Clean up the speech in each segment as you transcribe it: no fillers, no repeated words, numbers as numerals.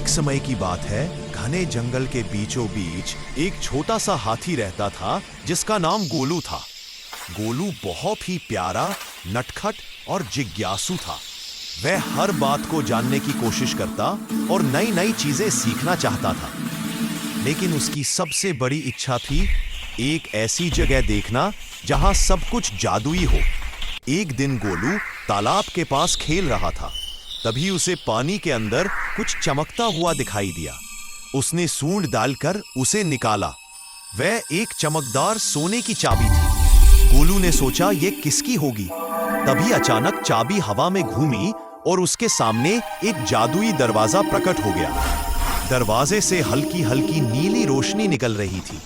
एक समय की बात है, घने जंगल के बीचों बीच एक छोटा सा हाथी रहता था जिसका नाम गोलू था। गोलू बहुत ही प्यारा, नटखट और जिज्ञासु था। वह हर बात को जानने की कोशिश करता और नई नई चीजें सीखना चाहता था। लेकिन उसकी सबसे बड़ी इच्छा थी एक ऐसी जगह देखना जहां सब कुछ जादुई हो। एक दिन गोलू तालाब के पास खेल रहा था, तभी उसे पानी के अंदर कुछ चमकता हुआ दिखाई दिया। उसने सूंड डालकर उसे निकाला। वह एक चमकदार सोने की चाबी थी। गोलू ने सोचा ये किसकी होगी। तभी अचानक चाबी हवा में घूमी और उसके सामने एक जादुई दरवाजा प्रकट हो गया। दरवाजे से हल्की हल्की नीली रोशनी निकल रही थी।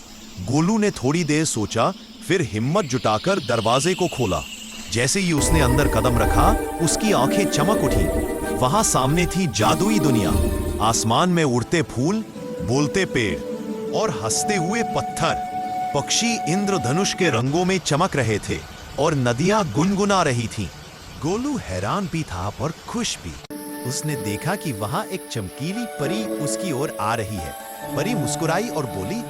गोलू ने थोड़ी देर सोचा, फिर हिम्मत जुटाकर दरवाजे को खोला। जैसे ही उसने अंदर कदम रखा, उसकी आंखें चमक उठी। वहां सामने थी जादुई दुनिया। आसमान में उड़ते फूल, बोलते पेड़ और हंसते हुए पत्थर। पक्षी इंद्रधनुष के रंगों में चमक रहे थे और नदियां गुनगुना रही थीं। गोलू हैरान भी था पर खुश भी। उसने देखा कि वहां एक चमकीली परी उसकी ओर आ रही है। परी मुस्कुराई और बोली,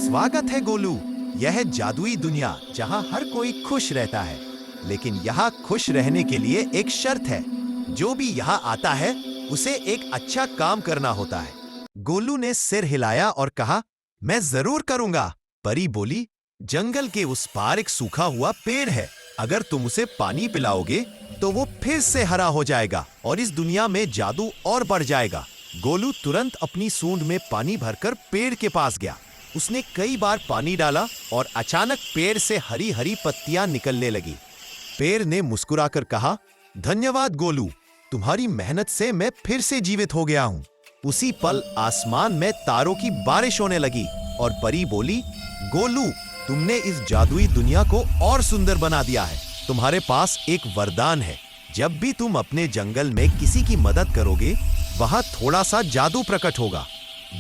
स्वागत है गोलू, यह है जादुई दुनिया जहां हर कोई खुश रहता है। लेकिन यहाँ खुश रहने के लिए एक शर्त है, जो भी यहाँ आता है उसे एक अच्छा काम करना होता है। गोलू ने सिर हिलाया और कहा, मैं जरूर करूंगा। परी बोली, जंगल के उस पार एक सूखा हुआ पेड़ है, अगर तुम उसे पानी पिलाओगे तो वो फिर से हरा हो जाएगा और इस दुनिया में जादू और बढ़ जाएगा। गोलू तुरंत अपनी सूंड में पानी भरकर पेड़ के पास गया। उसने कई बार पानी डाला और अचानक पेड़ से हरी हरी पत्तियां निकलने लगी। पेड़ ने मुस्कुराकर कहा, धन्यवाद गोलू, तुम्हारी मेहनत से मैं फिर से जीवित हो गया हूँ। उसी पल आसमान में तारों की बारिश होने लगी और परी बोली, गोलू, तुमने इस जादुई दुनिया को और सुंदर बना दिया है। तुम्हारे पास एक वरदान है, जब भी तुम अपने जंगल में किसी की मदद करोगे, वहां थोड़ा सा जादू प्रकट होगा।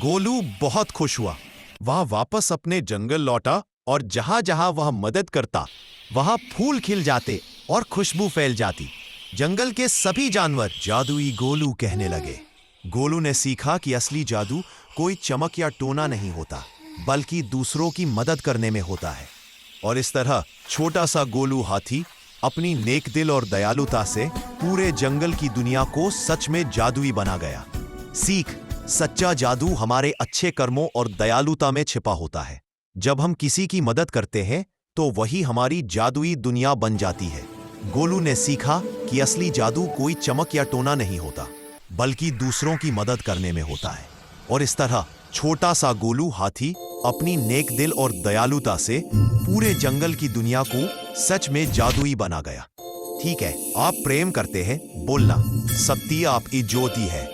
गोलू बहुत खुश हुआ। वह वापस अपने जंगल लौटा और जहां जहां वह मदद करता, वहां फूल खिल जाते और खुशबू फैल जाती। जंगल के सभी जानवर जादुई गोलू कहने लगे। गोलू ने सीखा कि असली जादू कोई चमक या टोना नहीं होता, बल्कि दूसरों की मदद करने में होता है। और इस तरह छोटा सा गोलू हाथी अपनी नेक दिल और दयालुता से पूरे जंगल की दुनिया को सच में जादुई बना गया। सीख, सच्चा जादू हमारे अच्छे कर्मों और दयालुता में छिपा होता है। जब हम किसी की मदद करते हैं तो वही हमारी जादुई दुनिया बन जाती है। गोलू ने सीखा कि असली जादू कोई चमक या टोना नहीं होता, बल्कि दूसरों की मदद करने में होता है। और इस तरह छोटा सा गोलू हाथी अपनी नेक दिल और दयालुता से पूरे जंगल की दुनिया को सच में जादुई बना गया। ठीक है, आप प्रेम करते हैं, बोलना, सत्य आपकी ज्योति है।